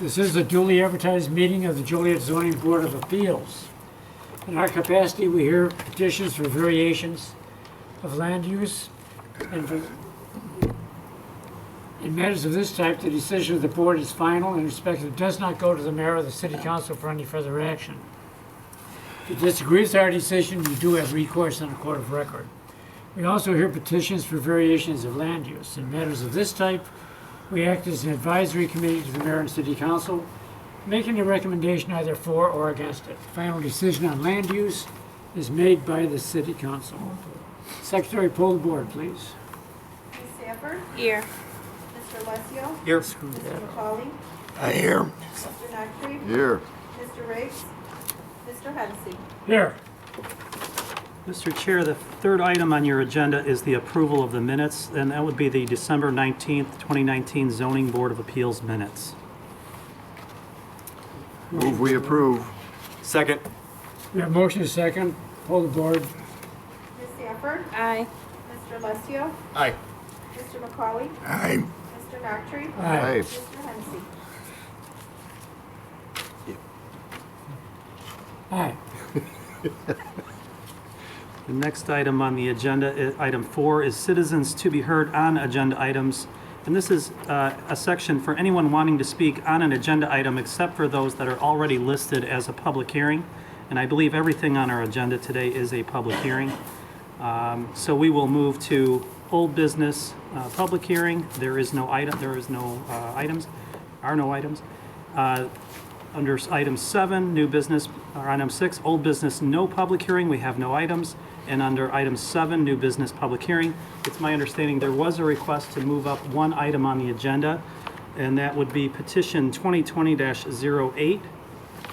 This is a duly advertised meeting of the Joliet Zoning Board of Appeals. In our capacity, we hear petitions for variations of land use and in matters of this type, the decision of the board is final and respective does not go to the mayor or the city council for any further action. If you disagree with our decision, you do have recourse in a court of record. We also hear petitions for variations of land use. In matters of this type, we act as an advisory committee to the mayor and city council, making a recommendation either for or against it. The final decision on land use is made by the city council. Secretary, poll the board, please. Ms. Sanford? Here. Mr. Alessio? Here. Mr. McCauley? Here. Mr. Noctre? Here. Mr. Riggs? Mr. Hennessy? Here. Mr. Chair, the third item on your agenda is the approval of the minutes, and that would be the December 19th, 2019 Zoning Board of Appeals minutes. Move we approve. Second. We have motion and second. Poll the board. Ms. Sanford? Aye. Mr. Alessio? Aye. Mr. McCauley? Aye. Mr. Noctre? Aye. Mr. Hennessy? Aye. The next item on the agenda, item 4, is citizens to be heard on agenda items. And this is a section for anyone wanting to speak on an agenda item except for those that are already listed as a public hearing. And I believe everything on our agenda today is a public hearing. So we will move to old business public hearing. There is no item. There is no items. Are no items. Under item 7, new business, or item 6, old business, no public hearing. We have no items. And under item 7, new business public hearing, it's my understanding there was a request to move up one item on the agenda, and that would be petition 2020-08,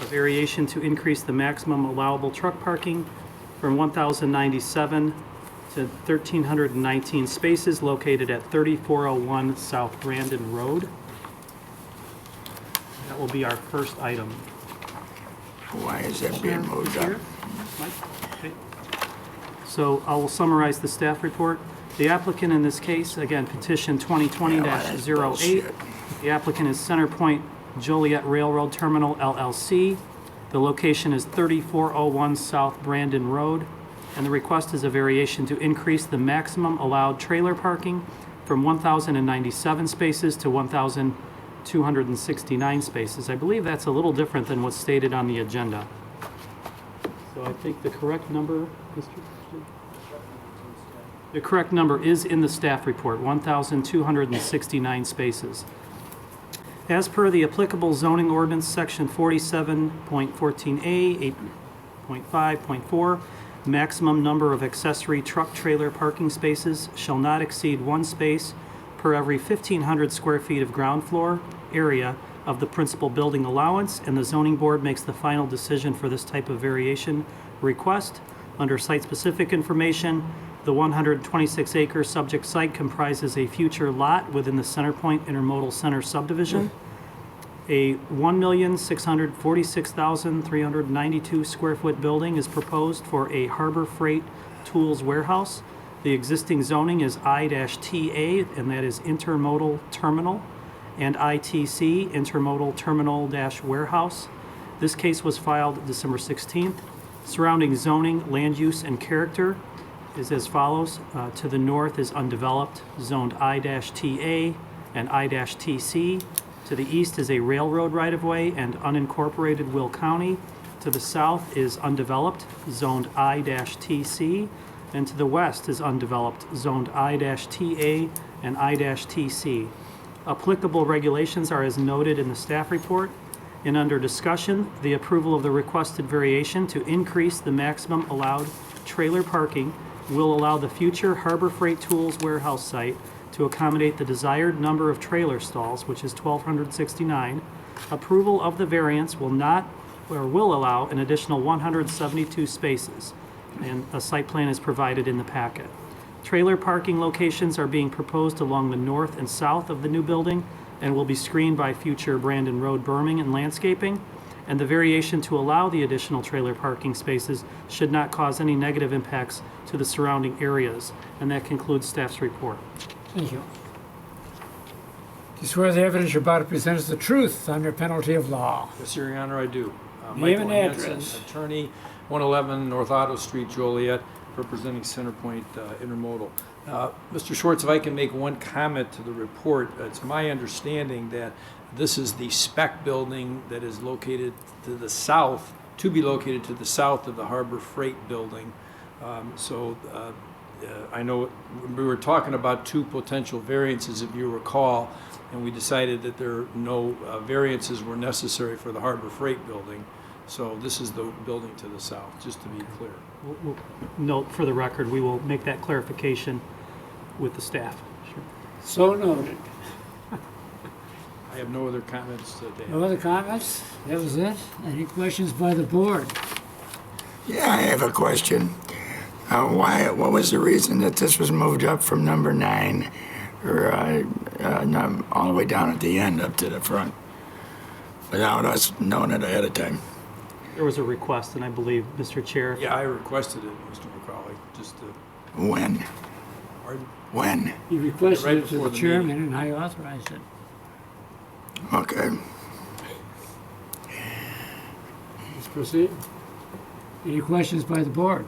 a variation to increase the maximum allowable truck parking from 1,097 to 1,319 spaces located at 3401 South Brandon Road. That will be our first item. Why is that being moved up? Mike? Okay. So I will summarize the staff report. The applicant in this case, again, petition 2020-08. The applicant is Centerpoint Joliet Railroad Terminal LLC. The location is 3401 South Brandon Road. And the request is a variation to increase the maximum allowed trailer parking from 1,097 spaces to 1,269 spaces. I believe that's a little different than what's stated on the agenda. So I think the correct number, Mr. The correct number is in the staff report, 1,269 spaces. As per the applicable zoning ordinance, section 47.14A, 8.5.4, maximum number of accessory truck trailer parking spaces shall not exceed one space per every 1,500 square feet of ground floor area of the principal building allowance, and the zoning board makes the final decision for this type of variation request. Under site-specific information, the 126-acre subject site comprises a future lot within the Centerpoint Intermodal Center subdivision. A 1,646,392 square foot building is proposed for a Harbor Freight Tools warehouse. The existing zoning is I-TA, and that is Intermodal Terminal, and ITC, Intermodal Terminal-Warehouse. This case was filed December 16th. Surrounding zoning, land use, and character is as follows. To the north is undeveloped, zoned I-TA and I-TC. To the east is a railroad right-of-way and unincorporated Will County. To the south is undeveloped, zoned I-TC. And to the west is undeveloped, zoned I-TA and I-TC. Applicable regulations are as noted in the staff report. And under discussion, the approval of the requested variation to increase the maximum allowed trailer parking will allow the future Harbor Freight Tools warehouse site to accommodate the desired number of trailer stalls, which is 1,269. Approval of the variance will allow an additional 172 spaces, and a site plan is provided in the packet. Trailer parking locations are being proposed along the north and south of the new building and will be screened by future Brandon Road berming and landscaping. And the variation to allow the additional trailer parking spaces should not cause any negative impacts to the surrounding areas. And that concludes staff's report. Thank you. You swear the evidence you're about to present is the truth under penalty of law. Yes, Your Honor, I do. Name and Michael Hanson, address. attorney, 111 North Otto Street, Joliet, representing Centerpoint Intermodal. Mr. Schwartz, if I can make one comment to the report, it's my understanding that this is the spec building that is located to the south, to be located to the south of the Harbor Freight Building. I know we were talking about two potential variances, if you recall, and we decided that no variances were necessary for the Harbor Freight Building. So this is the building to the south, just to be clear. We'll note for the record, we will make that clarification with the staff. Sure. So noted. I have no other comments today. No other comments? That was it? Any questions by the board? Yeah, I have a question. What was the reason that this was moved up from number 9, or all the way down at the end up to the front, without us knowing it ahead of time? There was a request, and I believe, Mr. Chair. Yeah, I requested it, Mr. McCauley, just to, When? pardon? When? You requested Right it to before the the chairman, and I authorized it. Okay. Let's proceed. Any questions by the board?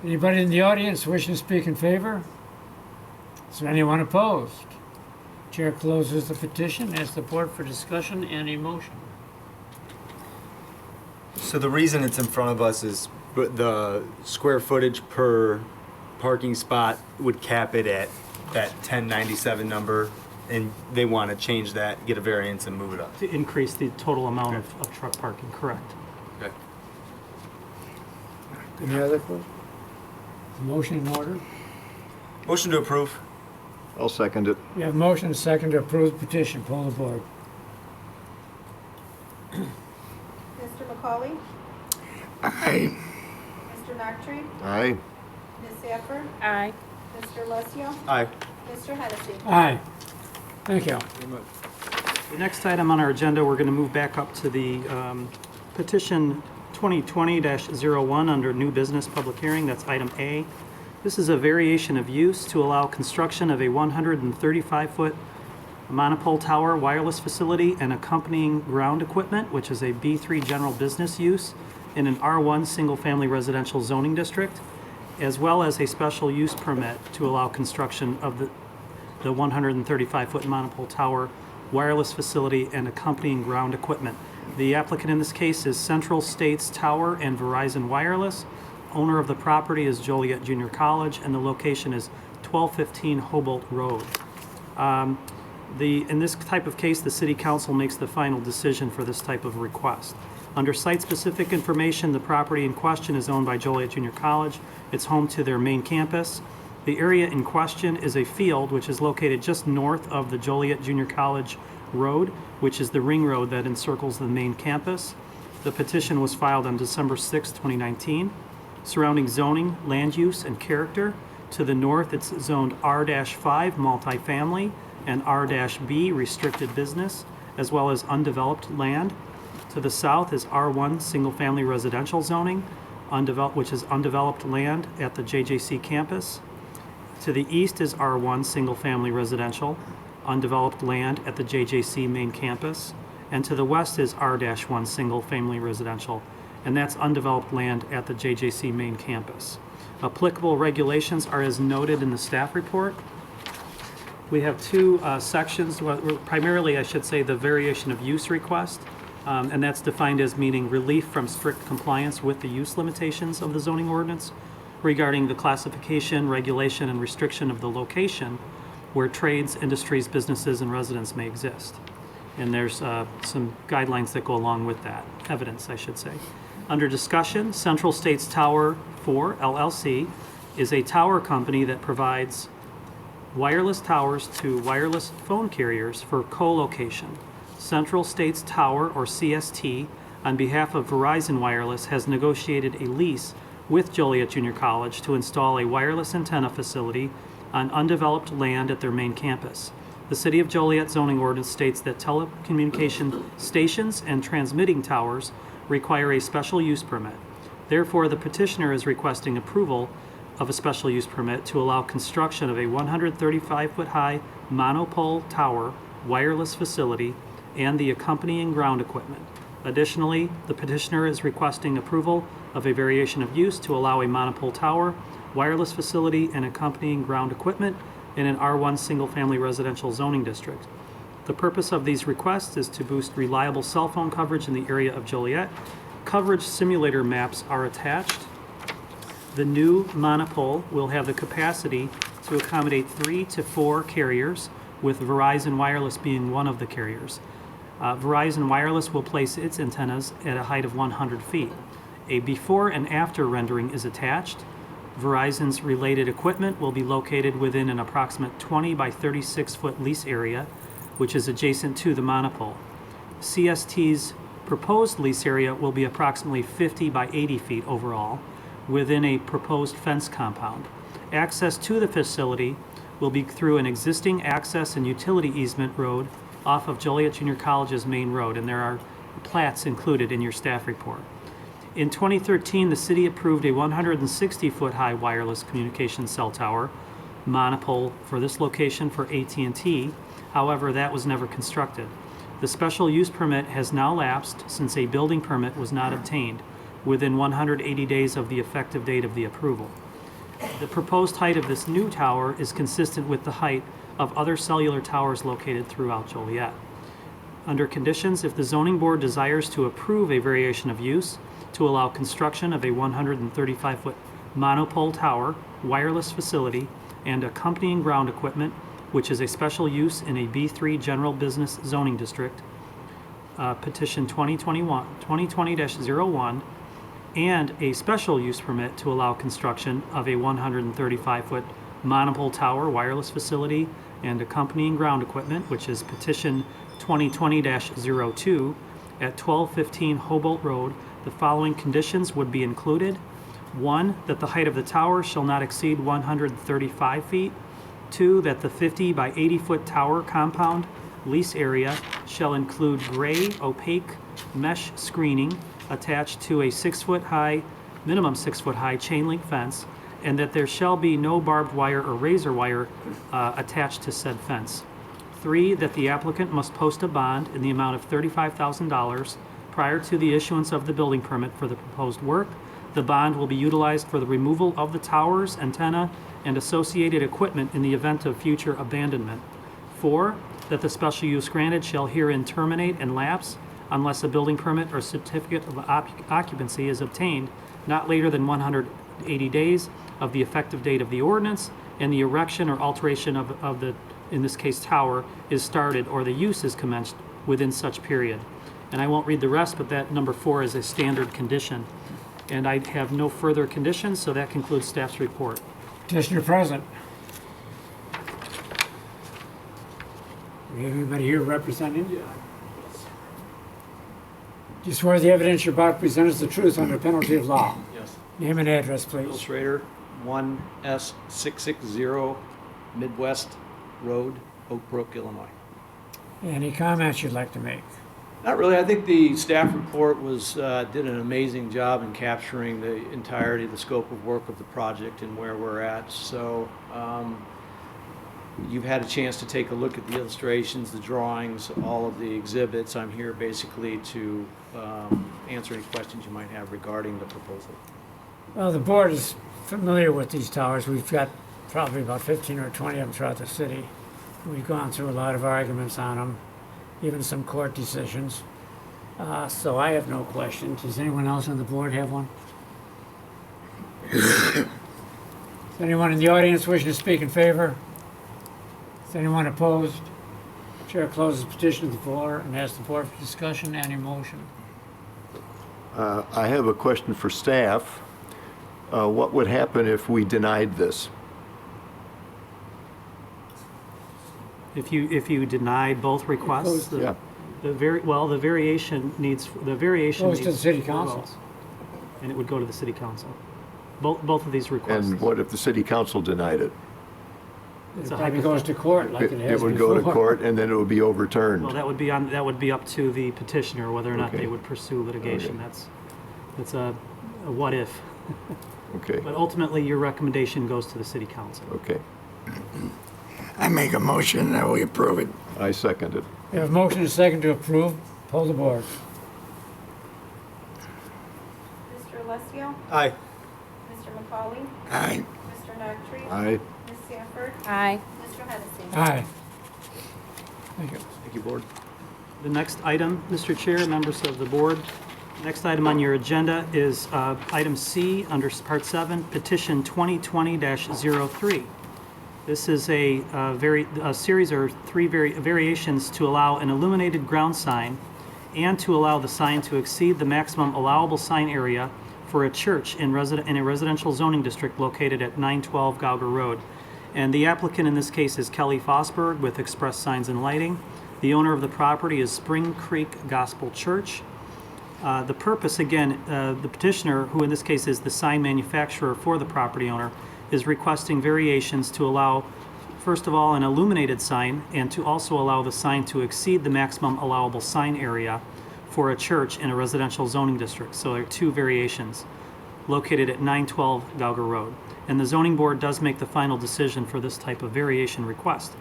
Anybody in the audience wishing to speak in favor? Is there anyone opposed? Chair closes the petition, asks the board for discussion and a motion. So the reason it's in front of us is the square footage per parking spot would cap it at that 1097 number, and they want to change that, get a variance, and move it up. To increase the total amount of truck parking, correct. Okay. Any other questions? Motion in order? Motion to approve. I'll second it. We have a motion and a second to approve the petition. Poll the board. Mr. McCauley? Aye. Mr. Noctre? Aye. Ms. Sanford? Aye. Mr. Alessio? Aye. Mr. Hennessy? Aye. Thank you. Very much. The next item on our agenda, we're going to move back up to the petition 2020-01 under new business public hearing. That's item A. This is a variation of use to allow construction of a 135-foot monopole tower wireless facility and accompanying ground equipment, which is a B3 general business use in an R1 single-family residential zoning district, as well as a special use permit to allow construction of the 135-foot monopole tower wireless facility and accompanying ground equipment. The applicant in this case is Central States Tower and Verizon Wireless. Owner of the property is Joliet Junior College, and the location is 1215 Hobolt Road. In this type of case, the City Council makes the final decision for this type of request. Under site-specific information, the property in question is owned by Joliet Junior College. It's home to their main campus. The area in question is a field which is located just north of the Joliet Junior College Road, which is the ring road that encircles the main campus. The petition was filed on December 6, 2019. Surrounding zoning, land use, and character. To the north, it's zoned R-5 multifamily and R-B restricted business, as well as undeveloped land. To the south is R1 single-family residential zoning, which is undeveloped land at the JJC campus. To the east is R1 single-family residential, undeveloped land at the JJC main campus. And to the west is R-1 single-family residential, and that's undeveloped land at the JJC main campus. Applicable regulations are as noted in the staff report. We have two sections, primarily I should say the variation of use request, and that's defined as meaning relief from strict compliance with the use limitations of the zoning ordinance regarding the classification, regulation, and restriction of the location where trades, industries, businesses, and residents may exist. And there's some guidelines that go along with that, evidence, I should say. Under discussion, Central States Tower 4, LLC, is a tower company that provides wireless towers to wireless phone carriers for co-location. Central States Tower, or CST, on behalf of Verizon Wireless, has negotiated a lease with Joliet Junior College to install a wireless antenna facility on undeveloped land at their main campus. The City of Joliet zoning ordinance states that telecommunication stations and transmitting towers require a special use permit. Therefore, the petitioner is requesting approval of a special use permit to allow construction of a 135-foot-high monopole tower wireless facility and the accompanying ground equipment. Additionally, the petitioner is requesting approval of a variation of use to allow a monopole tower, wireless facility, and accompanying ground equipment in an R1 single-family residential zoning district. The purpose of these requests is to boost reliable cell phone coverage in the area of Joliet. Coverage simulator maps are attached. The new monopole will have the capacity to accommodate 3 to 4 carriers, with Verizon Wireless being one of the carriers. Verizon Wireless will place its antennas at a height of 100 feet. A before and after rendering is attached. Verizon's related equipment will be located within an approximate 20 by 36 foot lease area, which is adjacent to the monopole. CST's proposed lease area will be approximately 50 by 80 feet overall, within a proposed fence compound. Access to the facility will be through an existing access and utility easement road off of Joliet Junior College's main road, and there are plats included in your staff report. In 2013, the city approved a 160-foot-high wireless communication cell tower monopole for this location for AT&T. However, that was never constructed. The special use permit has now lapsed since a building permit was not obtained within 180 days of the effective date of the approval. The proposed height of this new tower is consistent with the height of other cellular towers located throughout Joliet. Under conditions, if the zoning board desires to approve a variation of use to allow construction of a 135-foot monopole tower, wireless facility, and accompanying ground equipment, which is a special use in a B3 general business zoning district, petition 2020-01, and a special use permit to allow construction of a 135-foot monopole tower, wireless facility, and accompanying ground equipment, which is petition 2020-02 at 1215 Hobolt Road, the following conditions would be included. 1, that the height of the tower shall not exceed 135 feet. 2, that the 50 by 80 foot tower compound lease area shall include gray opaque mesh screening attached to a 6-foot high, minimum 6-foot high chain link fence, and that there shall be no barbed wire or razor wire attached to said fence. 3, that the applicant must post a bond in the amount of $35,000 prior to the issuance of the building permit for the proposed work. The bond will be utilized for the removal of the towers, antenna, and associated equipment in the event of future abandonment. 4, that the special use granted shall herein terminate and lapse unless a building permit or certificate of occupancy is obtained not later than 180 days of the effective date of the ordinance, and the erection or alteration of the, in this case, tower is started or the use is commenced within such period. And I won't read the rest, but that number 4 is a standard condition. And I have no further conditions, so that concludes staff's report. Petitioner present. We have anybody here representing? Do you swear the evidence you're about to present is the truth under penalty of law? Yes. Name and address, Bill please. Schrader, 1S660 Midwest Road, Oak Brook, Illinois. Any comments you'd like to make? Not really. I think the staff report did an amazing job in capturing the entirety of the scope of work of the project and where we're at. So you've had a chance to take a look at the illustrations, the drawings, all of the exhibits. I'm here basically to answer any questions you might have regarding the proposal. Well, the board is familiar with these towers. We've got probably about 15 or 20 of them throughout the city. We've gone through a lot of arguments on them, even some court decisions. So I have no questions. Does anyone else on the board have one? Is anyone in the audience wishing to speak in favor? Is anyone opposed? Chair closes petition to the floor and asks the board for discussion and a motion. I have a question for staff. What would happen if we denied this? If you denied both requests, Opposed. Yeah. the variation needs Goes to the city four council. votes, and it would go to the city council. Both of these requests. And what if the city council denied it? It It's a probably goes to court like it has It would go to before. court and then it would be overturned. Well, that would be up to the petitioner whether or not Okay. they would pursue litigation. Okay. That's a what if. Okay, But ultimately, your recommendation goes to the city council. okay. I make a motion that we approve it. I second it. We have a motion and a second to approve. Poll the board. Mr. Alessio? Aye. Mr. McCauley? Aye. Mr. Noctre? Aye. Ms. Sanford? Aye. Mr. Hennessy? Aye. Thank you. Thank you, Board. The next item, Mr. Chair, members of the board, next item on your agenda is item C under Part 7, Petition 2020-03. This is a series or three variations to allow an illuminated ground sign and to allow the sign to exceed the maximum allowable sign area for a church in a residential zoning district located at 912 Gauger Road. And the applicant in this case is Kelly Fosberg with Express Signs and Lighting. The owner of the property is Spring Creek Gospel Church. The purpose, again, the petitioner, who in this case is the sign manufacturer for the property owner, is requesting variations to allow, first of all, an illuminated sign and to also allow the sign to exceed the maximum allowable sign area for a church in a residential zoning district. So there are two variations located at 912 Gauger Road. And the zoning board does make the final decision for this type of variation request.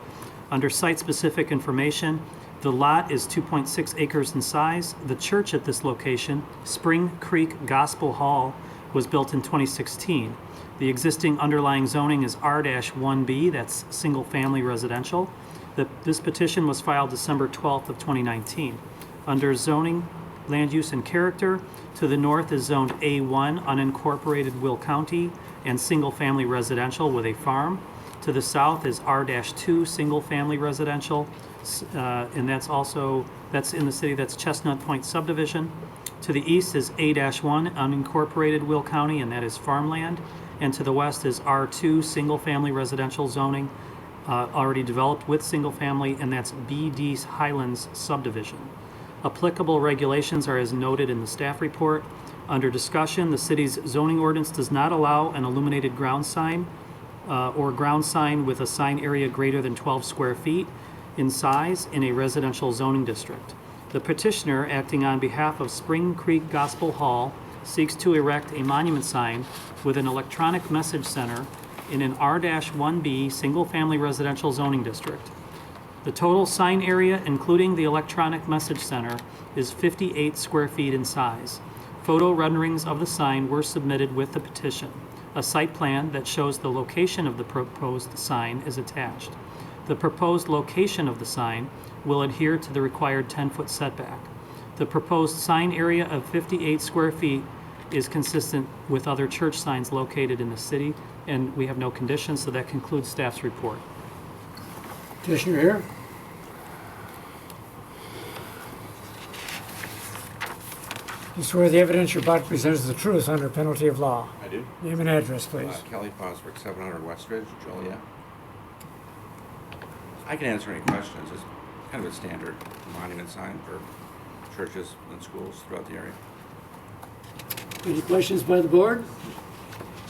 Under site-specific information, the lot is 2.6 acres in size. The church at this location, Spring Creek Gospel Hall, was built in 2016. The existing underlying zoning is R-1B, that's single-family residential. This petition was filed December 12th of 2019. Under zoning, land use, and character, to the north is zoned A1, unincorporated Will County, and single-family residential with a farm. To the south is R-2, single-family residential, and that's in the city, that's Chestnut Point subdivision. To the east is A-1, unincorporated Will County, and that is farmland. And to the west is R2, single-family residential zoning, already developed with single-family, and that's BD Highlands subdivision. Applicable regulations are as noted in the staff report. Under discussion, the city's zoning ordinance does not allow an illuminated ground sign or ground sign with a sign area greater than 12 square feet in size in a residential zoning district. The petitioner, acting on behalf of Spring Creek Gospel Hall, seeks to erect a monument sign with an electronic message center in an R-1B single-family residential zoning district. The total sign area, including the electronic message center, is 58 square feet in size. Photo renderings of the sign were submitted with the petition. A site plan that shows the location of the proposed sign is attached. The proposed location of the sign will adhere to the required 10-foot setback. The proposed sign area of 58 square feet is consistent with other church signs located in the city, and we have no conditions, so that concludes staff's report. Petitioner here. You swear the evidence you're about to present is the truth under penalty of law. I do. Name and address, please. Kelly Fosberg, 700 Westridge, Joliet. I can answer any questions. It's kind of a standard monument sign for churches and schools throughout the area. Any questions by the board?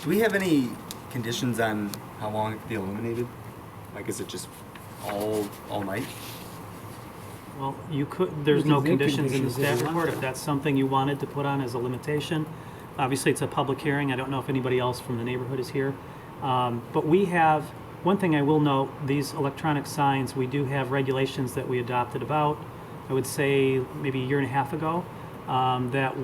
Do we have any conditions on how long it can be illuminated? Like, is it just all night? Well, you could, there's We no can make conditions in the conditions if staff you want report. to. If that's something you wanted to put on as a limitation, obviously it's a public hearing. I don't know if anybody else from the neighborhood is here. But we have, one thing I will note, these electronic signs, we do have regulations that we adopted about, I would say maybe a year and a half ago, that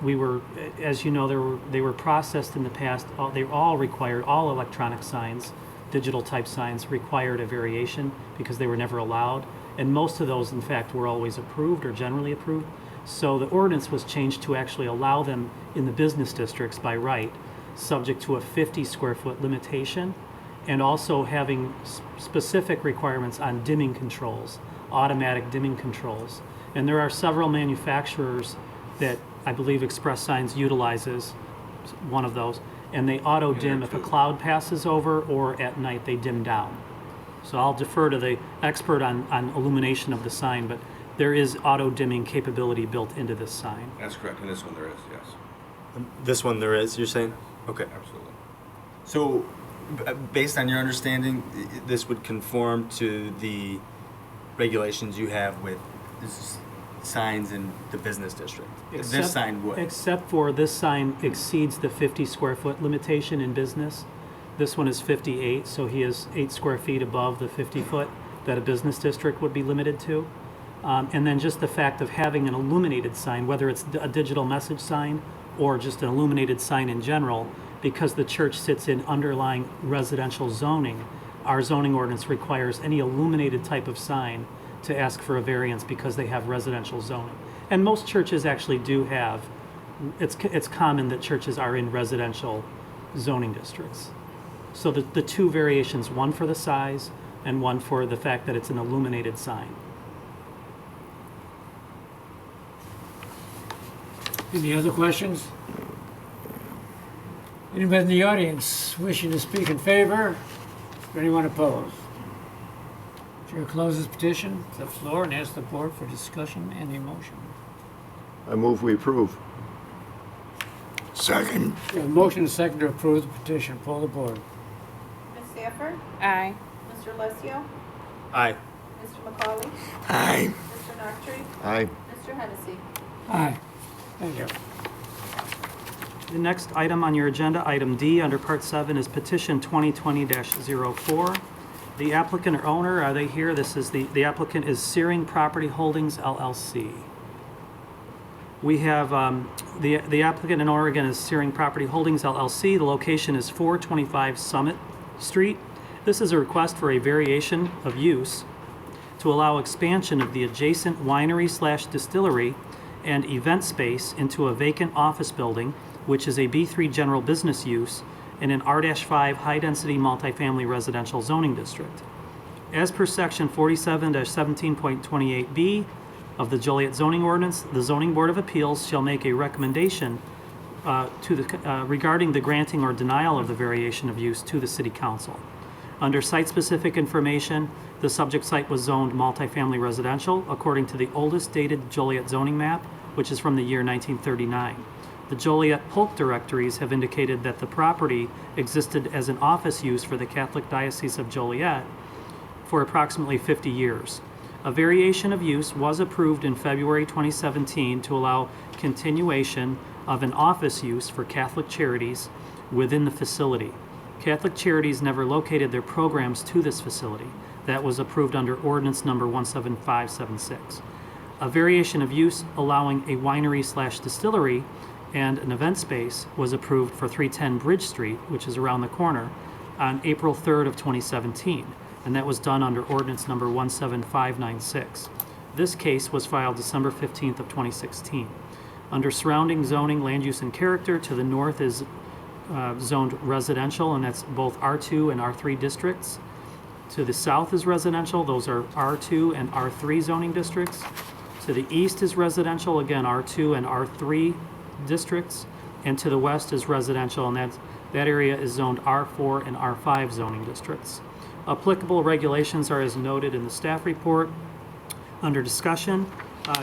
we were, as you know, they were processed in the past. They all required, all electronic signs, digital type signs required a variation because they were never allowed. And most of those, in fact, were always approved or generally approved. So the ordinance was changed to actually allow them in the business districts by right, subject to a 50 square foot limitation, and also having specific requirements on dimming controls, automatic dimming controls. And there are several manufacturers that I believe Express Signs utilizes one of those, and they auto dim if a cloud passes over, or at night they dim down. So I'll defer to the expert on illumination of the sign, but there is auto dimming capability built into this sign. That's correct. In this one there is, yes. This one there is, you're saying? Okay. Absolutely. So, based on your understanding, this would conform to the regulations you have with signs in the business district. This Except- sign would. Except for this sign exceeds the 50 square foot limitation in business. This one is 58, so he is 8 square feet above the 50 foot that a business district would be limited to. And then just the fact of having an illuminated sign, whether it's a digital message sign or just an illuminated sign in general, because the church sits in underlying residential zoning, our zoning ordinance requires any illuminated type of sign to ask for a variance because they have residential zoning. And most churches actually do have, it's common that churches are in residential zoning districts. So the two variations, one for the size and one for the fact that it's an illuminated sign. Any other questions? Anybody in the audience wishing to speak in favor? Or anyone opposed? Chair closes petition to the floor and asks the board for discussion and a motion. I move we approve. Second. We have a motion and a second to approve the petition. Poll the board. Ms. Sanford? Aye. Mr. Alessio? Aye. Mr. McCauley? Aye. Mr. Noctre? Aye. Mr. Hennessy? Aye. Thank you. The next item on your agenda, item D, under Part 7, is petition 2020-04. The applicant or owner, are they here? This is the applicant is Searing Property Holdings, LLC. We have the applicant and owner again is Searing Property Holdings, LLC. The location is 425 Summit Street. This is a request for a variation of use to allow expansion of the adjacent winery/distillery and event space into a vacant office building, which is a B3 general business use in an R-5 high-density multifamily residential zoning district. As per section 47-17.28B of the Joliet zoning ordinance, the zoning board of appeals shall make a recommendation regarding the granting or denial of the variation of use to the city council. Under site-specific information, the subject site was zoned multifamily residential according to the oldest dated Joliet zoning map, which is from the year 1939. The Joliet Polk directories have indicated that the property existed as an office use for the Catholic Diocese of Joliet for approximately 50 years. A variation of use was approved in February 2017 to allow continuation of an office use for Catholic Charities within the facility. Catholic Charities never located their programs to this facility. That was approved under ordinance number 17576. A variation of use allowing a winery/distillery and an event space was approved for 310 Bridge Street, which is around the corner, on April 3rd of 2017, and that was done under ordinance number 17596. This case was filed December 15th of 2016. Under surrounding zoning, land use, and character, to the north is zoned residential, and that's both R2 and R3 districts. To the south is residential, those are R2 and R3 zoning districts. To the east is residential, again R2 and R3 districts, and to the west is residential, and that area is zoned R4 and R5 zoning districts. Applicable regulations are as noted in the staff report. Under discussion,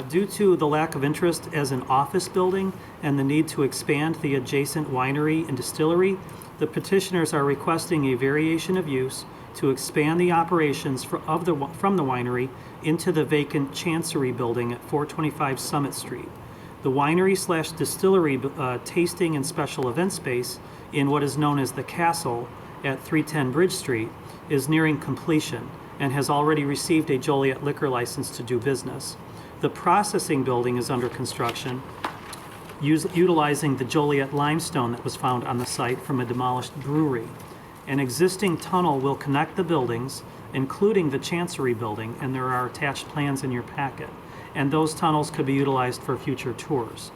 due to the lack of interest as an office building and the need to expand the adjacent winery and distillery, the petitioners are requesting a variation of use to expand the operations from the winery into the vacant Chancery building at 425 Summit Street. The winery/distillery tasting and special event space in what is known as the Castle at 310 Bridge Street is nearing completion and has already received a Joliet liquor license to do business. The processing building is under construction, utilizing the Joliet limestone that was found on the site from a demolished brewery. An existing tunnel will connect the buildings, including the Chancery building, and there are attached plans in your packet, and those tunnels could be utilized for future tours.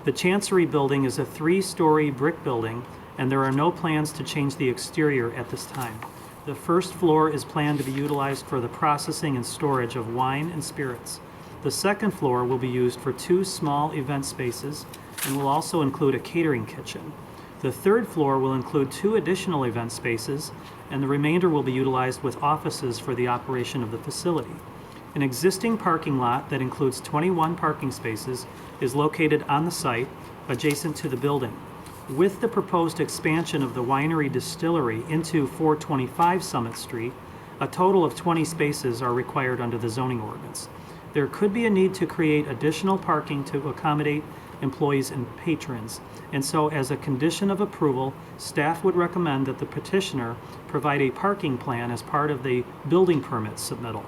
The Chancery building is a 3-story brick building, and there are no plans to change the exterior at this time. The first floor is planned to be utilized for the processing and storage of wine and spirits. The second floor will be used for 2 small event spaces and will also include a catering kitchen. The third floor will include 2 additional event spaces, and the remainder will be utilized with offices for the operation of the facility. An existing parking lot that includes 21 parking spaces is located on the site adjacent to the building. With the proposed expansion of the winery distillery into 425 Summit Street, a total of 20 spaces are required under the zoning ordinance. There could be a need to create additional parking to accommodate employees and patrons. And so, as a condition of approval, staff would recommend that the petitioner provide a parking plan as part of the building permit submittal.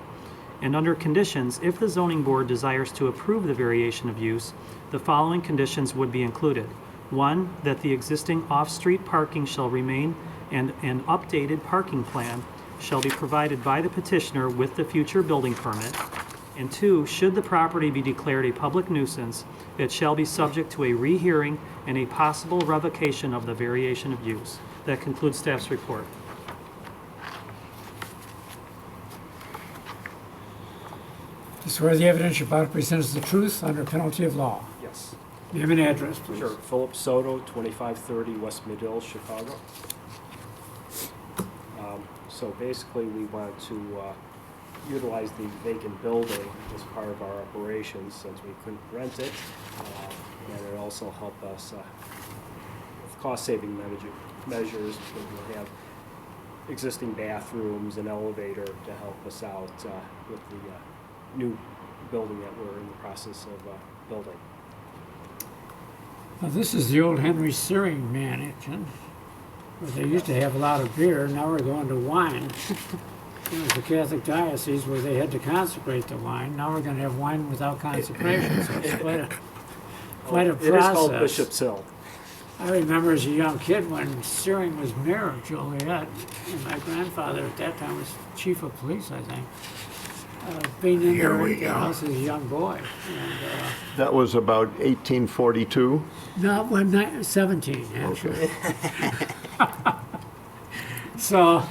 And under conditions, if the zoning board desires to approve the variation of use, the following conditions would be included. 1, that the existing off-street parking shall remain and an updated parking plan shall be provided by the petitioner with the future building permit. And 2, should the property be declared a public nuisance, it shall be subject to a rehearing and a possible revocation of the variation of use. That concludes staff's report. To swear the evidence you're about to present is the truth under penalty of law. Yes, Name and address, please. sure. Philip Soto, 2530 West Medill, Chicago. So basically, we want to utilize the vacant building as part of our operations since we couldn't rent it. And it also helped us with cost-saving measures. We'll have existing bathrooms and elevator to help us out with the new building that we're in the process of building. Now, this is the old Henry Searing Mansion, where they used to have a lot of beer. Now we're going to wine. It was the Catholic diocese where they had to consecrate the wine. Now we're going to have wine without consecration. So it's quite a process. It is called Bishop's Hill. I remember as a young kid when Searing was mayor of Joliet, and my grandfather at that time was chief of police, I think. Being in Here there we at the go. house as a young boy. And, That was about 1842. not when 17, actually. Okay. So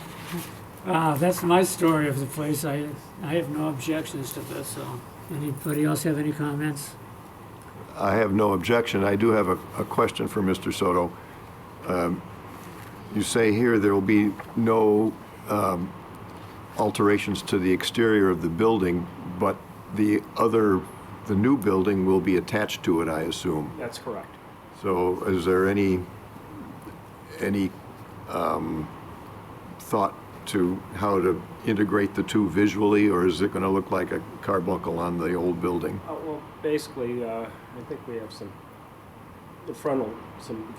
that's my story of the place. I have no objections to this. So anybody else have any comments? I have no objection. I do have a question for Mr. Soto. You say here there will be no alterations to the exterior of the building, but the new building will be attached to it, I assume. That's correct. So is there any thought to how to integrate the two visually, or is it going to look like a carbuncle on the old building? Well, basically, I think we have some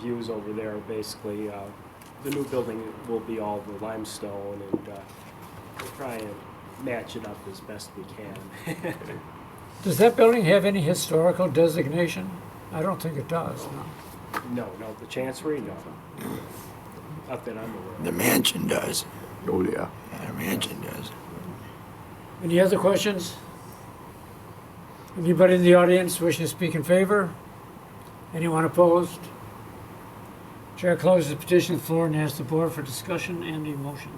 views over there. Basically, the new building will be all the limestone, and we'll try and match it up as best we can. Does that building have any historical designation? I don't think it does. No. No, the Chancery, no. Not that I'm aware of. The mansion does. Oh, yeah. Yeah, the mansion does. Any other questions? Anybody in the audience wishing to speak in favor? Anyone opposed? Chair closes the petition floor and asks the board for discussion and a motion.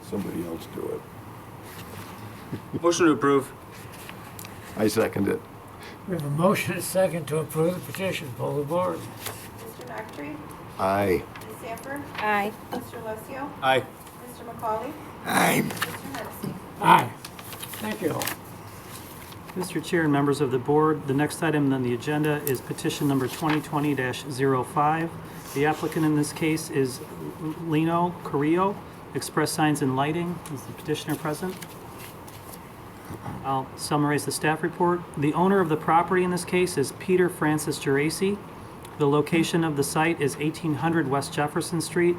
Somebody else do it. Motion to approve. I second it. We have a motion and a second to approve the petition. Poll the board. Mr. Nockery? Aye. Ms. Sanford? Aye. Mr. Lucio? Aye. Mr. McCauley? Aye. Mr. Hennessy? Aye. Thank you. Mr. Chair and members of the board, the next item on the agenda is petition number 2020-05. The applicant in this case is Lino Carrillo, Express Signs and Lighting. Is the petitioner present? I'll summarize the staff report. The owner of the property in this case is Peter Francis Geraci. The location of the site is 1800 West Jefferson Street.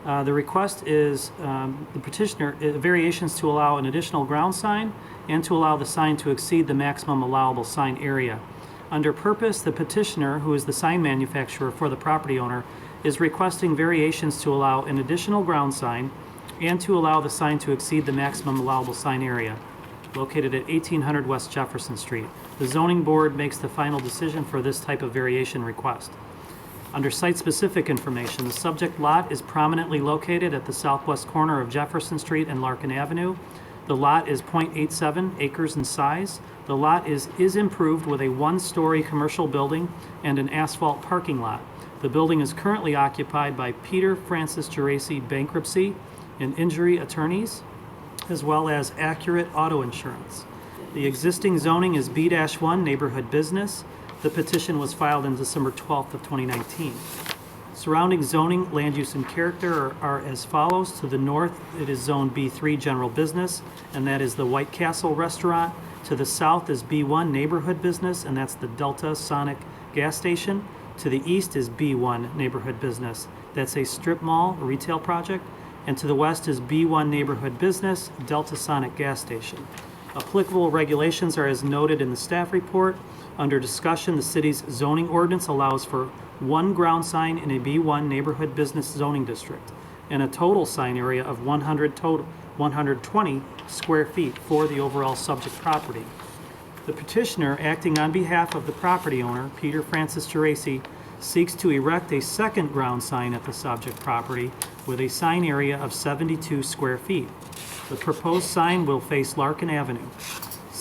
The request is the petitioner variations to allow an additional ground sign and to allow the sign to exceed the maximum allowable sign area. Under purpose, the petitioner, who is the sign manufacturer for the property owner, is requesting variations to allow an additional ground sign and to allow the sign to exceed the maximum allowable sign area, located at 1800 West Jefferson Street. The zoning board makes the final decision for this type of variation request. Under site-specific information, the subject lot is prominently located at the southwest corner of Jefferson Street and Larkin Avenue. The lot is .87 acres in size. The lot is improved with a one-story commercial building and an asphalt parking lot. The building is currently occupied by Peter Francis Geraci Bankruptcy and Injury Attorneys, as well as Accurate Auto Insurance. The existing zoning is B-1 Neighborhood Business. The petition was filed on December 12th of 2019. Surrounding zoning, land use, and character are as follows. To the north, it is Zone B3 General Business, and that is the White Castle Restaurant. To the south is B1 Neighborhood Business, and that's the Delta Sonic Gas Station. To the east is B1 Neighborhood Business. That's a strip mall, a retail project. And to the west is B1 Neighborhood Business, Delta Sonic Gas Station. Applicable regulations are as noted in the staff report. Under discussion, the city's zoning ordinance allows for one ground sign in a B1 Neighborhood Business zoning district and a total sign area of 120 square feet for the overall subject property. The petitioner, acting on behalf of the property owner, Peter Francis Geraci, seeks to erect a second ground sign at the subject property with a sign area of 72 square feet. The proposed sign will face Larkin Avenue.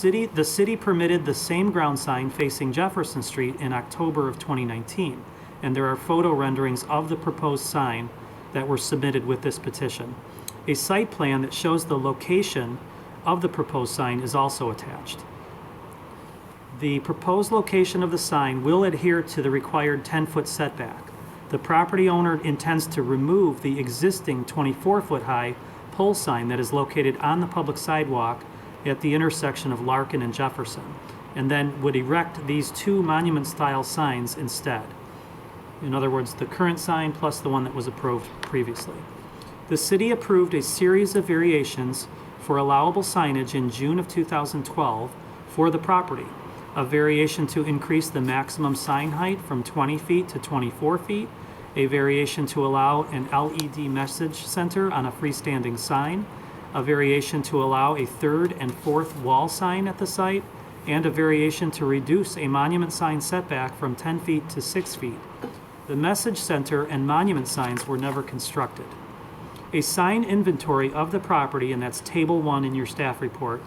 The city permitted the same ground sign facing Jefferson Street in October of 2019, and there are photo renderings of the proposed sign that were submitted with this petition. A site plan that shows the location of the proposed sign is also attached. The proposed location of the sign will adhere to the required 10-foot setback. The property owner intends to remove the existing 24-foot high pole sign that is located on the public sidewalk at the intersection of Larkin and Jefferson, and then would erect these two monument-style signs instead. In other words, the current sign plus the one that was approved previously. The city approved a series of variations for allowable signage in June of 2012 for the property. A variation to increase the maximum sign height from 20 feet to 24 feet, a variation to allow an LED message center on a freestanding sign, a variation to allow a third and fourth wall sign at the site, and a variation to reduce a monument sign setback from 10 feet to 6 feet. The message center and monument signs were never constructed. A sign inventory of the property, and that's Table 1 in your staff report,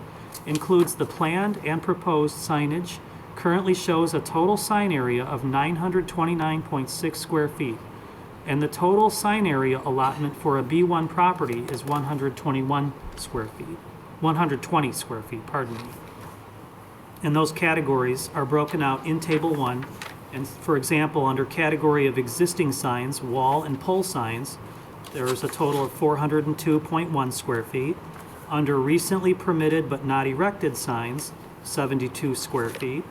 includes the planned and proposed signage, currently shows a total sign area of 929.6 square feet, and the total sign area allotment for a B1 property is 120 square feet, pardon me. And those categories are broken out in Table 1, and for example, under category of existing signs, wall and pole signs, there is a total of 402.1 square feet. Under recently permitted but not erected signs, 72 square feet.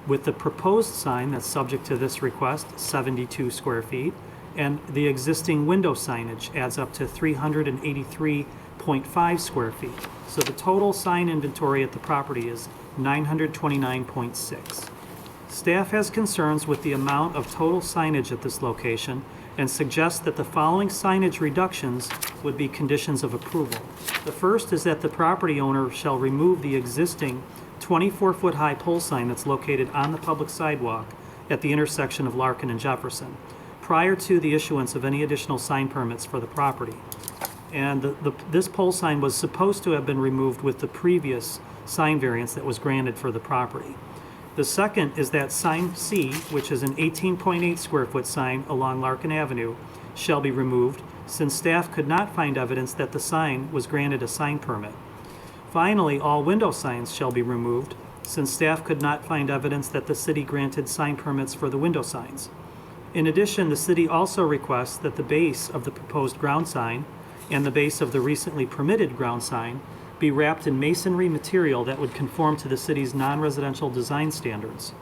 With the proposed sign that's subject to this request, 72 square feet. And the existing window signage adds up to 383.5 square feet. So the total sign inventory at the property is 929.6. Staff has concerns with the amount of total signage at this location and suggests that the following signage reductions would be conditions of approval. The first is that the property owner shall remove the existing 24-foot high pole sign that's located on the public sidewalk at the intersection of Larkin and Jefferson prior to the issuance of any additional sign permits for the property. And this pole sign was supposed to have been removed with the previous sign variance that was granted for the property. The second is that sign C, which is an 18.8 square foot sign along Larkin Avenue, shall be removed since staff could not find evidence that the sign was granted a sign permit. Finally, all window signs shall be removed since staff could not find evidence that the city granted sign permits for the window signs. In addition, the city also requests that the base of the proposed ground sign and the base of the recently permitted ground sign be wrapped in masonry material that would conform to the city's non-residential design standards.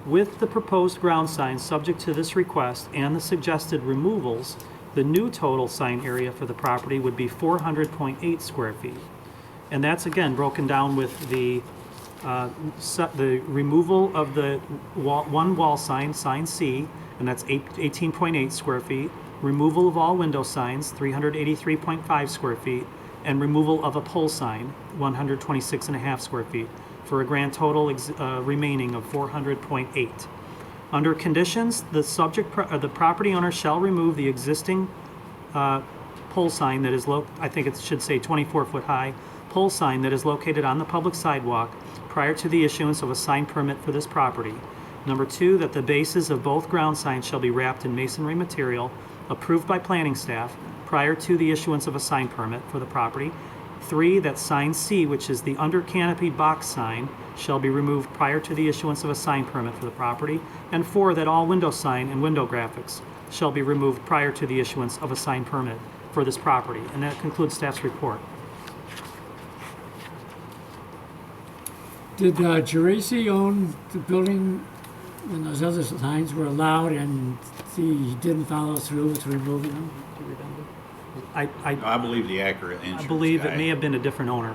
With the proposed ground sign subject to this request and the suggested removals, the new total sign area for the property would be 400.8 square feet. And that's again broken down with the removal of the one wall sign, sign C, and that's 18.8 square feet, removal of all window signs, 383.5 square feet, and removal of a pole sign, 126.5 square feet, for a grand total remaining of 400.8. Under conditions, the property owner shall remove the existing pole sign that is, I think it should say 24-foot high, pole sign that is located on the public sidewalk prior to the issuance of a sign permit for this property. Number 2, that the bases of both ground signs shall be wrapped in masonry material approved by planning staff prior to the issuance of a sign permit for the property. 3, that sign C, which is the under canopied box sign, shall be removed prior to the issuance of a sign permit for the property. And 4, that all window sign and window graphics shall be removed prior to the issuance of a sign permit for this property. And that concludes staff's report. Did Geraci own the building when those other signs were allowed and he didn't follow through with removing them? Do you remember? I I believe the accurate insurance believe it guy. may have been a different owner.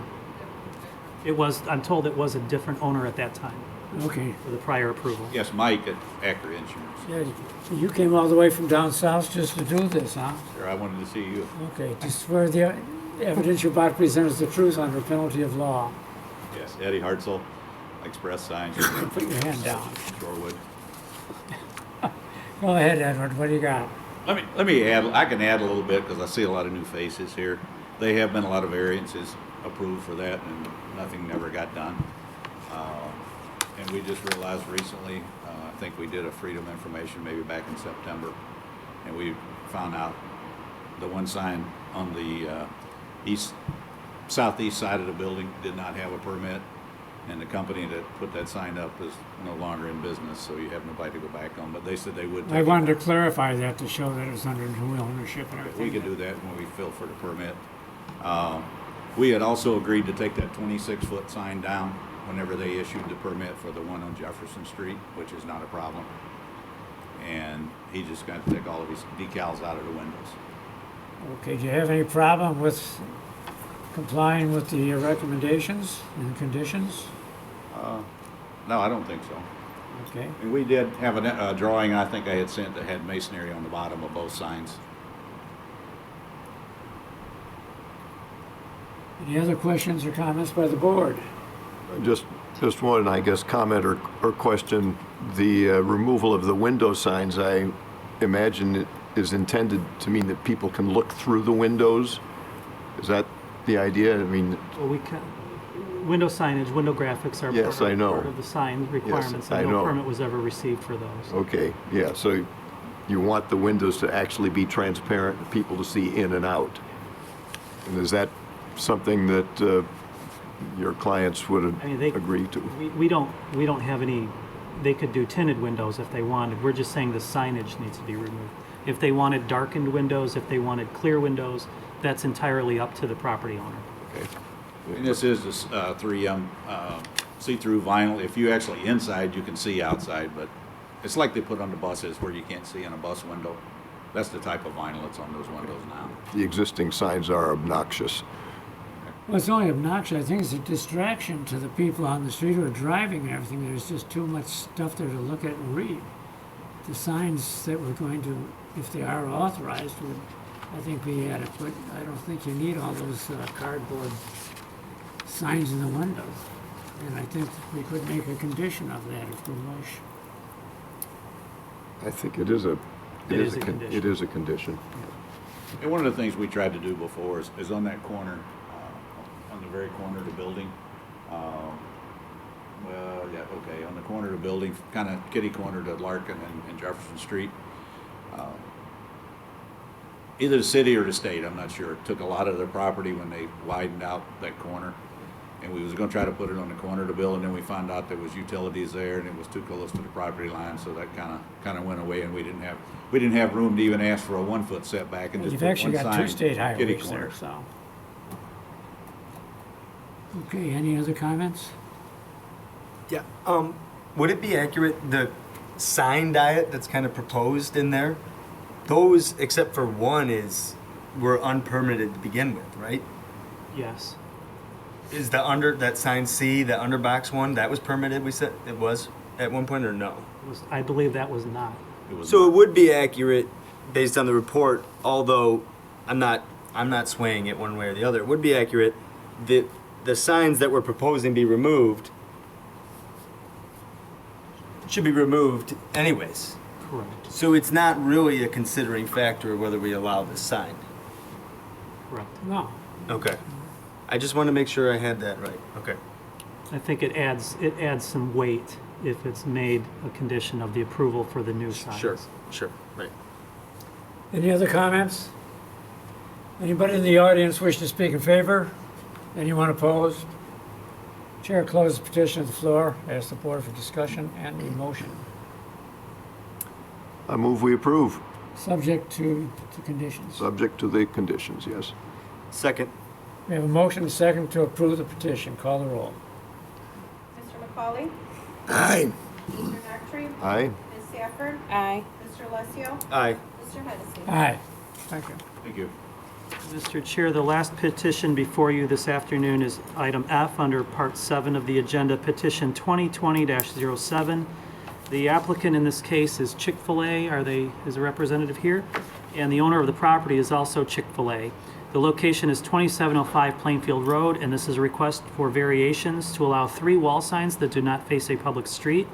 I'm told it was a different owner at that time Okay. for the prior approval. Yes, Mike at Accurate Insurance. Yeah, so you came all the way from down south just to do this, huh? Sure, I wanted to see you. Okay, just swear the evidence you're about to present is the truth under penalty of law. Yes, Eddie Hartzell, Express Signs, Put your hand down. Shorewood. Go ahead, Edward, what do you got? Let me add, I can add a little bit because I see a lot of new faces here. They have been a lot of variances approved for that and nothing never got done. And we just realized recently, I think we did a freedom information maybe back in September, and we found out the one sign on the southeast side of the building did not have a permit, and the company that put that sign up is no longer in business, so you have nobody to go back on, but they said they would. I wanted to clarify that to show that it was under new ownership and everything. We could do that when we fill for the permit. We had also agreed to take that 26-foot sign down whenever they issued the permit for the one on Jefferson Street, which is not a problem. And he just got to take all of his decals out of the windows. Okay, do you have any problem with complying with the recommendations and conditions? No, I don't think so. Okay, And we did have a drawing I think I had sent that had masonry on the bottom of both signs. any other questions or comments by the board? Just one, I guess, comment or question. The removal of the window signs, I imagine it is intended to mean that people can look through the windows. Is that the idea? I mean, Well, window signage, window graphics are Yes, I know. part of the sign requirements, I and no know. permit was ever received for those. okay, yeah, so you want the windows to actually be transparent, for people to see in and out. And is that something that your clients would I mean, they- agree to? We don't have any, they could do tinted windows if they wanted. We're just saying the signage needs to be removed. If they wanted darkened windows, if they wanted clear windows, that's entirely up to the property owner. Okay. And this is this 3M see-through vinyl. If you actually inside, you can see outside, but it's like they put on the buses where you can't see in a bus window. That's the type of vinyl that's on those windows now. The existing signs are obnoxious. Well, it's only obnoxious. I think it's a distraction to the people on the street who are driving and everything. There's just too much stuff there to look at and read. The signs that we're going to, if they are authorized, would, I think, be adequate. I don't think you need all those cardboard signs in the windows. And I think we could make a condition of that if we wish. I think it is a condition. It is a condition. And one of the things we tried to do before is on that corner, on the very corner of the building. On the corner of the building, kind of kitty corner to Larkin and Jefferson Street. Either the city or the state, I'm not sure, took a lot of their property when they widened out that corner. And we was gonna try to put it on the corner of the building, and then we found out there was utilities there and it was too close to the property line, so that kinda went away, and we didn't have room to even ask for a 1-foot setback and just You've put actually one got sign, two state kitty highways corner. there, so. Okay, any other comments? Yeah, would it be accurate, the sign diet that's kind of proposed in there, those, except for one, were unpermitted to begin with, right? Yes. Is that sign C, the underbox one, that was permitted, we said, it was, at one point, or no? I believe that was not. It was So it would be accurate, based on the report, although I'm not swaying it one way or the other, it would be accurate that the signs that we're proposing be removed should be removed anyways. Correct. So it's not really a considering factor whether we allow this sign. Correct. No. Okay. I just want to make sure I had that right. Okay. I think it adds some weight if it's made a condition of the approval for the new signs. Sure, right. Any other comments? Anybody in the audience wish to speak in favor? Anyone opposed? Chair closes petition to the floor. Ask the board for discussion and a motion. I move we approve. Subject to conditions. Subject to the conditions, yes. Second. We have a motion and a second to approve the petition. Call the roll. Mr. McCauley? Aye. Mr. Crabtree? Aye. Ms. Sanford? Aye. Mr. Alessio? Aye. Mr. Hennessy? Aye. Thank you. Thank you. Mr. Chair, the last petition before you this afternoon is item F under Part 7 of the agenda, petition 2020-07. The applicant in this case is Chick-fil-A. Is a representative here? And the owner of the property is also Chick-fil-A. The location is 2705 Plainfield Road, and this is a request for variations to allow 3 wall signs that do not face a public street.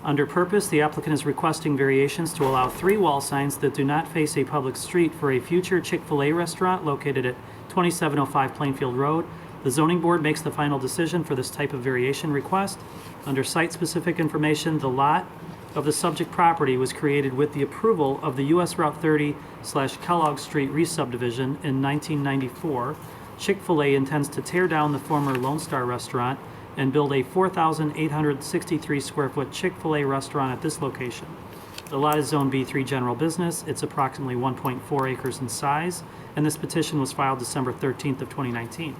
Under purpose, the applicant is requesting variations to allow 3 wall signs that do not face a public street for a future Chick-fil-A restaurant located at 2705 Plainfield Road. The zoning board makes the final decision for this type of variation request. Under site-specific information, the lot of the subject property was created with the approval of the US Route 30/Kellogg Street re-subdivision in 1994. Chick-fil-A intends to tear down the former Lone Star restaurant and build a 4,863 square foot Chick-fil-A restaurant at this location. The lot is Zone B3 General Business. It's approximately 1.4 acres in size, and this petition was filed December 13th of 2019.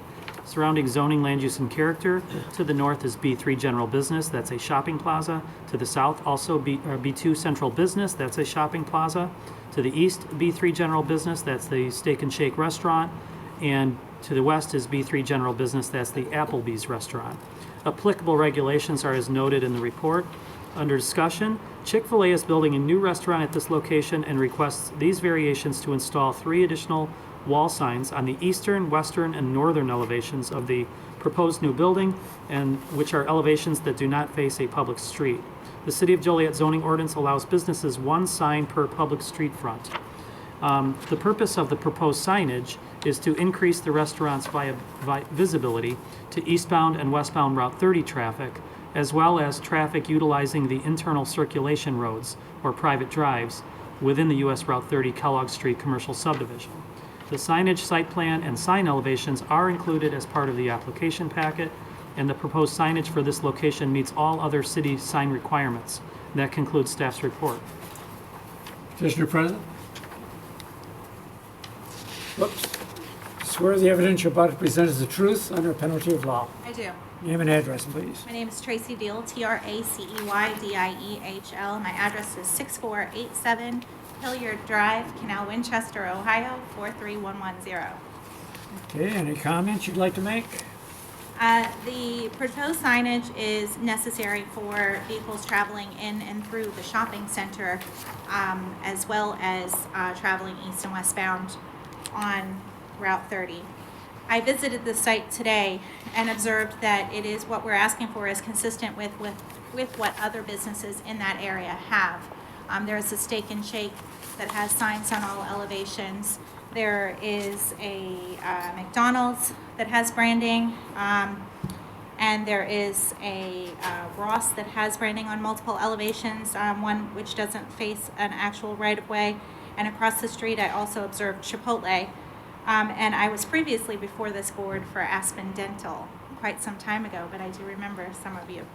Surrounding zoning, land use, and character, to the north is B3 General Business, that's a shopping plaza. To the south, also B2 Central Business, that's a shopping plaza. To the east, B3 General Business, that's the Steak and Shake restaurant. And to the west is B3 General Business, that's the Applebee's restaurant. Applicable regulations are as noted in the report. Under discussion, Chick-fil-A is building a new restaurant at this location and requests these variations to install 3 additional wall signs on the eastern, western, and northern elevations of the proposed new building, and which are elevations that do not face a public street. The City of Joliet zoning ordinance allows businesses 1 sign per public street front. The purpose of the proposed signage is to increase the restaurant's visibility to eastbound and westbound Route 30 traffic, as well as traffic utilizing the internal circulation roads or private drives within the US Route 30 Kellogg Street commercial subdivision. The signage, site plan, and sign elevations are included as part of the application packet, and the proposed signage for this location meets all other city sign requirements. That concludes staff's report. Petitioner present? Whoops. Swear the evidence you're about to present is the truth under penalty of law. I do. Name and address, please. My name is Tracy Deal, TraceYDiehL. My address is 6487 Hilliard Drive, Canal Winchester, Ohio, 43110. Okay, any comments you'd like to make? The proposed signage is necessary for vehicles traveling in and through the shopping center, as well as traveling east and westbound on Route 30. I visited the site today and observed that it is what we're asking for is consistent with what other businesses in that area have. There is a Steak and Shake that has signs on all elevations. There is a McDonald's that has branding, and there is a Ross that has branding on multiple elevations, one which doesn't face an actual right-of-way. And across the street, I also observed Chipotle. And I was previously before this board for Aspen Dental quite some time ago, but I do remember some of you.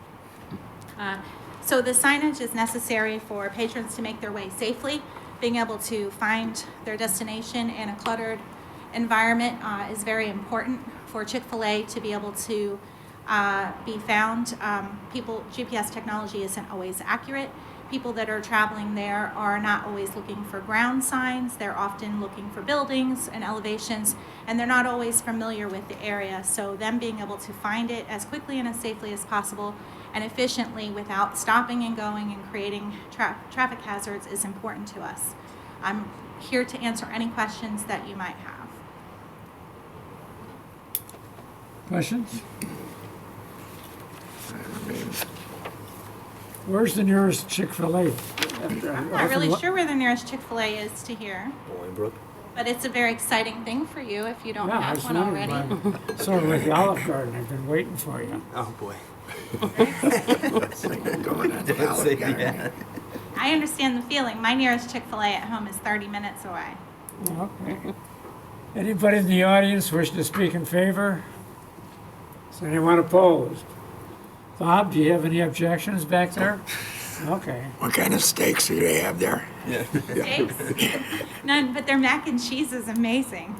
So the signage is necessary for patrons to make their way safely. Being able to find their destination in a cluttered environment is very important for Chick-fil-A to be able to be found. GPS technology isn't always accurate. People that are traveling there are not always looking for ground signs. They're often looking for buildings and elevations, and they're not always familiar with the area. So them being able to find it as quickly and as safely as possible and efficiently without stopping and going and creating traffic hazards is important to us. I'm here to answer any questions that you might have. Questions? Where's the nearest Chick-fil-A? I'm not really sure where the nearest Chick-fil-A is to here, Bolingbrook. but it's a very exciting thing for you if you don't Yeah, I have was one already. wondering. Sort of like the Olive Garden. I've been waiting for you. Oh, boy. It's like going on the Olive Garden. I understand the feeling. My nearest Chick-fil-A at home is 30 minutes away. Okay. Anybody in the audience wish to speak in favor? Is anyone opposed? Bob, do you have any objections back there? Okay. What kind of steaks do they have there? Steaks? None, but their mac and cheese is amazing.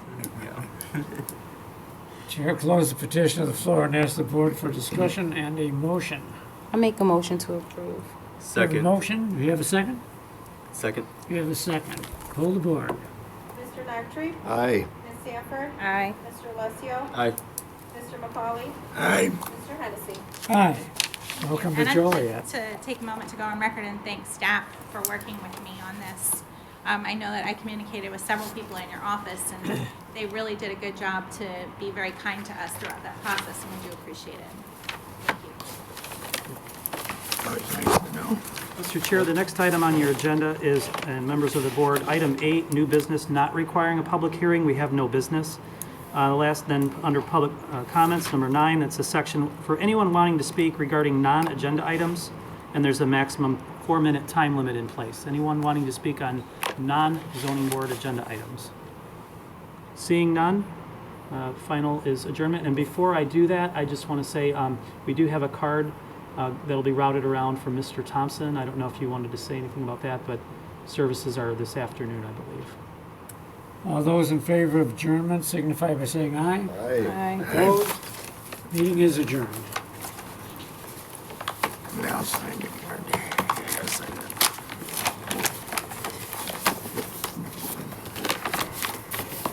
Chair closes the petition of the floor and asks the board for discussion and a motion. I make a motion to approve. We have a motion, do you have a second? Second. You have a second. Hold the board. Mr. Nightry? Aye. Ms. Sanford? Aye. Mr. Alessio? Aye. Mr. McCauley? Aye. Mr. Hennessy? Aye. Welcome to And I'd like Joliet. to take a moment to go on record and thank staff for working with me on this. I know that I communicated with several people in your office, and they really did a good job to be very kind to us throughout that process, and we do appreciate it. Thank you. Always nice to know. Mr. Chair, the next item on your agenda is, and members of the board, item 8, new business not requiring a public hearing. We have no business. Last, then, under public comments, number 9, it's a section for anyone wanting to speak regarding non-agenda items, and there's a maximum 4-minute time limit in place. Anyone wanting to speak on non-zoning board agenda items? Seeing none, final is adjournment. And before I do that, I just want to say we do have a card that'll be routed around for Mr. Thompson. I don't know if you wanted to say anything about that, but services are this afternoon, I believe. All those in favor of adjournment signify by saying aye. Aye. Opposed? Meeting is adjourned. Now sign the card. Yes, I did.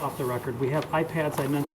Off the record, we have iPads, I mentioned.